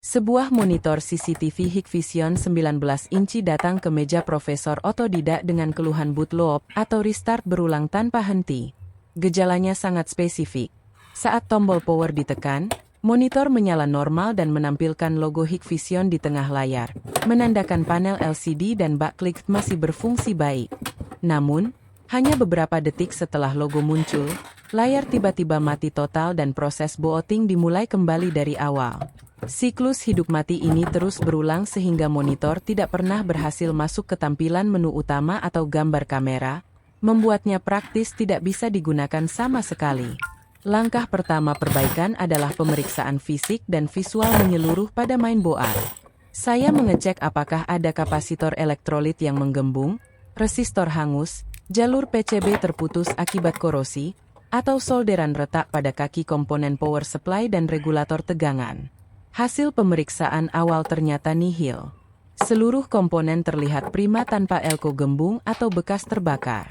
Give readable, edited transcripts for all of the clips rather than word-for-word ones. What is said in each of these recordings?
Sebuah monitor CCTV Hikvision 19 inci datang ke meja Profesor otodidak dengan keluhan boot loop atau restart berulang tanpa henti. Gejalanya sangat spesifik. Saat tombol power ditekan, monitor menyala normal dan menampilkan logo Hikvision di tengah layar, menandakan panel LCD dan backlight masih berfungsi baik. Namun, hanya beberapa detik setelah logo muncul, layar tiba-tiba mati total dan proses booting dimulai kembali dari awal. Siklus hidup mati ini terus berulang sehingga monitor tidak pernah berhasil masuk ke tampilan menu utama atau gambar kamera, membuatnya praktis tidak bisa digunakan sama sekali. Langkah pertama perbaikan adalah pemeriksaan fisik dan visual menyeluruh pada mainboard. Saya mengecek apakah ada kapasitor elektrolit yang menggembung, resistor hangus, jalur PCB terputus akibat korosi, atau solderan retak pada kaki komponen power supply dan regulator tegangan. Hasil pemeriksaan awal ternyata nihil. Seluruh komponen terlihat prima tanpa elko gembung atau bekas terbakar.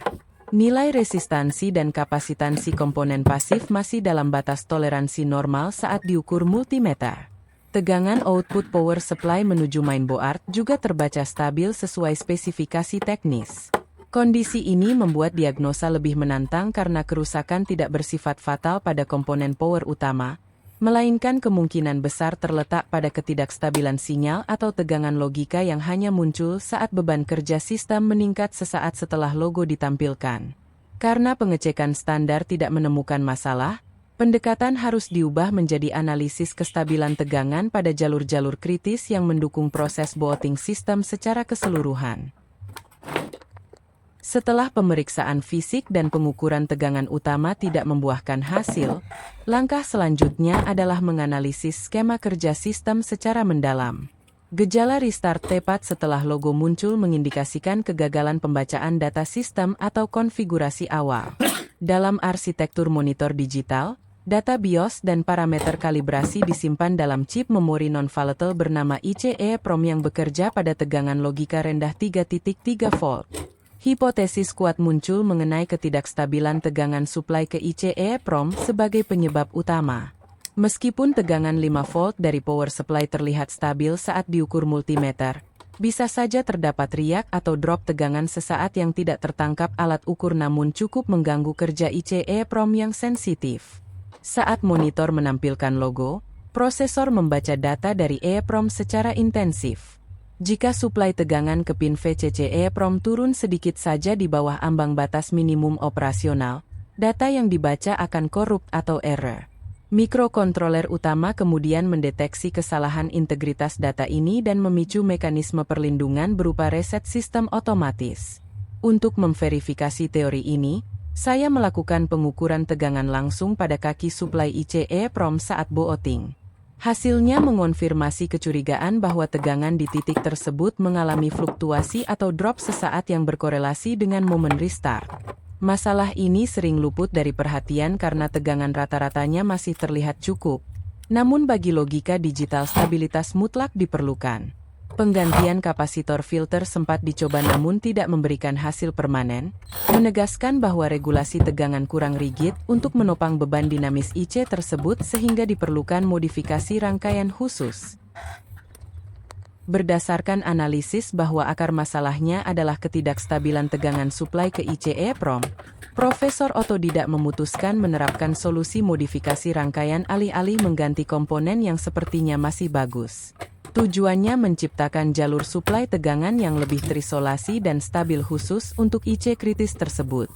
Nilai resistansi dan kapasitansi komponen pasif masih dalam batas toleransi normal saat diukur multimeter. Tegangan output power supply menuju mainboard juga terbaca stabil sesuai spesifikasi teknis. Kondisi ini membuat diagnosa lebih menantang karena kerusakan tidak bersifat fatal pada komponen power utama, melainkan kemungkinan besar terletak pada ketidakstabilan sinyal atau tegangan logika yang hanya muncul saat beban kerja sistem meningkat sesaat setelah logo ditampilkan. Karena pengecekan standar tidak menemukan masalah, pendekatan harus diubah menjadi analisis kestabilan tegangan pada jalur-jalur kritis yang mendukung proses booting sistem secara keseluruhan. Setelah pemeriksaan fisik dan pengukuran tegangan utama tidak membuahkan hasil, langkah selanjutnya adalah menganalisis skema kerja sistem secara mendalam. Gejala restart tepat setelah logo muncul mengindikasikan kegagalan pembacaan data sistem atau konfigurasi awal. Dalam arsitektur monitor digital, data BIOS dan parameter kalibrasi disimpan dalam chip memori non-volatile bernama IC EEPROM yang bekerja pada tegangan logika rendah 3.3 volt. Hipotesis kuat muncul mengenai ketidakstabilan tegangan suplai ke IC EEPROM sebagai penyebab utama. Meskipun tegangan 5 volt dari power supply terlihat stabil saat diukur multimeter, bisa saja terdapat riak atau drop tegangan sesaat yang tidak tertangkap alat ukur namun cukup mengganggu kerja IC EEPROM yang sensitif. Saat monitor menampilkan logo, prosesor membaca data dari EEPROM secara intensif. Jika suplai tegangan ke pin VCC EEPROM turun sedikit saja di bawah ambang batas minimum operasional, data yang dibaca akan korup atau error. Mikrokontroler utama kemudian mendeteksi kesalahan integritas data ini dan memicu mekanisme perlindungan berupa reset sistem otomatis. Untuk memverifikasi teori ini, saya melakukan pengukuran tegangan langsung pada kaki suplai IC EEPROM saat booting. Hasilnya mengonfirmasi kecurigaan bahwa tegangan di titik tersebut mengalami fluktuasi atau drop sesaat yang berkorelasi dengan momen restart. Masalah ini sering luput dari perhatian karena tegangan rata-ratanya masih terlihat cukup. Namun bagi logika digital stabilitas mutlak diperlukan. Penggantian kapasitor filter sempat dicoba namun tidak memberikan hasil permanen, menegaskan bahwa regulasi tegangan kurang rigid untuk menopang beban dinamis IC tersebut sehingga diperlukan modifikasi rangkaian khusus. Berdasarkan analisis bahwa akar masalahnya adalah ketidakstabilan tegangan suplai ke IC EEPROM, Profesor otodidak memutuskan menerapkan solusi modifikasi rangkaian alih-alih mengganti komponen yang sepertinya masih bagus. Tujuannya menciptakan jalur suplai tegangan yang lebih terisolasi dan stabil khusus untuk IC kritis tersebut.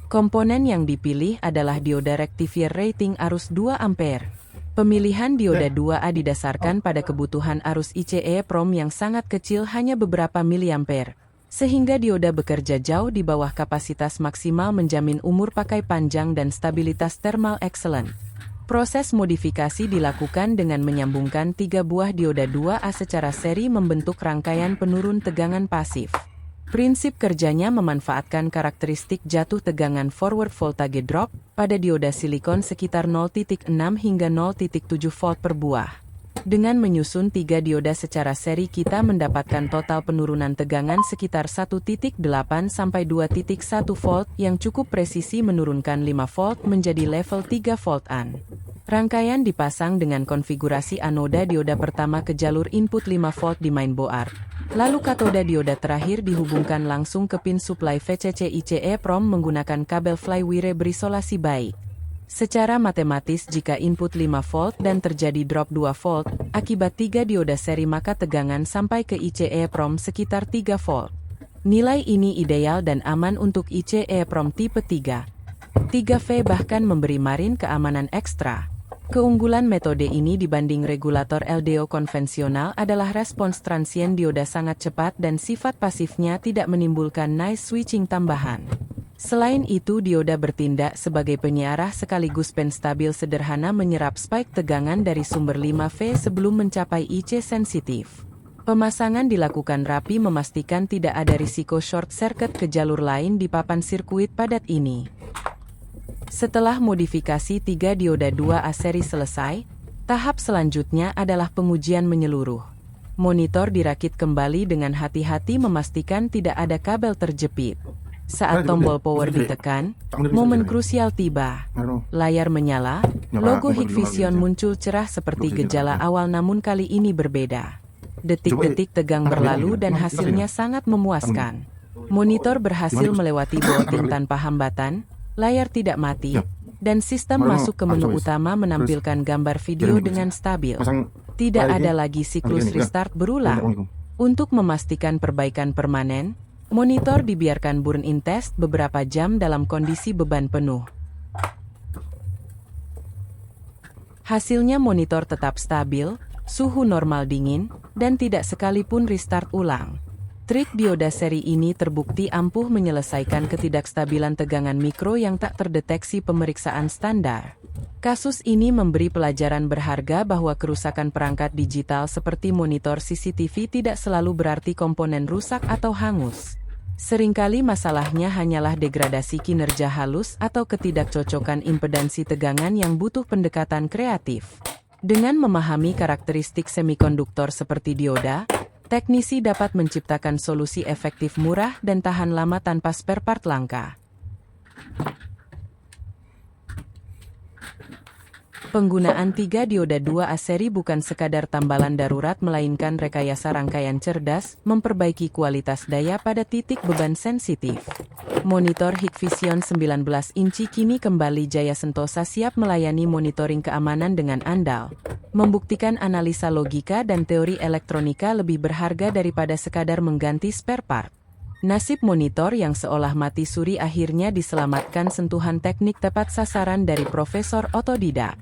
Komponen yang dipilih adalah dioda rectifier rating arus 2 ampere. Pemilihan dioda 2A didasarkan pada kebutuhan arus IC EEPROM yang sangat kecil hanya beberapa miliampere, sehingga dioda bekerja jauh di bawah kapasitas maksimal menjamin umur pakai panjang dan stabilitas thermal excellent. Proses modifikasi dilakukan dengan menyambungkan 3 buah dioda 2A secara seri membentuk rangkaian penurun tegangan pasif. Prinsip kerjanya memanfaatkan karakteristik jatuh tegangan forward voltage drop pada dioda silikon sekitar 0.6 hingga 0.7 volt per buah. Dengan menyusun 3 dioda secara seri kita mendapatkan total penurunan tegangan sekitar 1.8 sampai 2.1 volt yang cukup presisi menurunkan 5 volt menjadi level 3 voltan. Rangkaian dipasang dengan konfigurasi anoda dioda pertama ke jalur input 5 volt di mainboard. Lalu katoda dioda terakhir dihubungkan langsung ke pin supply VCC IC EEPROM menggunakan kabel flywire berisolasi baik. Secara matematis jika input 5 volt dan terjadi drop 2 volt, akibat 3 dioda seri maka tegangan sampai ke IC EEPROM sekitar 3 volt. Nilai ini ideal dan aman untuk IC EEPROM tipe 3. 3V bahkan memberi margin keamanan ekstra. Keunggulan metode ini dibanding regulator LDO konvensional adalah respons transien dioda sangat cepat dan sifat pasifnya tidak menimbulkan noise switching tambahan. Selain itu dioda bertindak sebagai penyiarah sekaligus penstabil sederhana menyerap spike tegangan dari sumber 5V sebelum mencapai IC sensitif. Pemasangan dilakukan rapi memastikan tidak ada risiko short circuit ke jalur lain di papan sirkuit padat ini. Setelah modifikasi 3 dioda 2A seri selesai, tahap selanjutnya adalah pengujian menyeluruh. Monitor dirakit kembali dengan hati-hati memastikan tidak ada kabel terjepit. Saat tombol power ditekan, momen krusial tiba. Layar menyala, logo Hikvision muncul cerah seperti gejala awal namun kali ini berbeda. Detik-detik tegang berlalu dan hasilnya sangat memuaskan. Monitor berhasil melewati booting tanpa hambatan, layar tidak mati, dan sistem masuk ke menu utama menampilkan gambar video dengan stabil. Tidak ada lagi siklus restart berulang. Untuk memastikan perbaikan permanen, monitor dibiarkan burn-in test beberapa jam dalam kondisi beban penuh. Hasilnya monitor tetap stabil, suhu normal dingin, dan tidak sekalipun restart ulang. Trik dioda seri ini terbukti ampuh menyelesaikan ketidakstabilan tegangan mikro yang tak terdeteksi pemeriksaan standar. Kasus ini memberi pelajaran berharga bahwa kerusakan perangkat digital seperti monitor CCTV tidak selalu berarti komponen rusak atau hangus. Seringkali masalahnya hanyalah degradasi kinerja halus atau ketidakcocokan impedansi tegangan yang butuh pendekatan kreatif. Dengan memahami karakteristik semikonduktor seperti dioda, teknisi dapat menciptakan solusi efektif murah dan tahan lama tanpa spare part langka. Penggunaan 3 dioda 2A seri bukan sekadar tambalan darurat melainkan rekayasa rangkaian cerdas, memperbaiki kualitas daya pada titik beban sensitif. Monitor Hikvision 19 inci kini kembali jaya sentosa siap melayani monitoring keamanan dengan andal. Membuktikan analisa logika dan teori elektronika lebih berharga daripada sekadar mengganti spare part. Nasib monitor yang seolah mati suri akhirnya diselamatkan sentuhan teknik tepat sasaran dari profesor otodidak.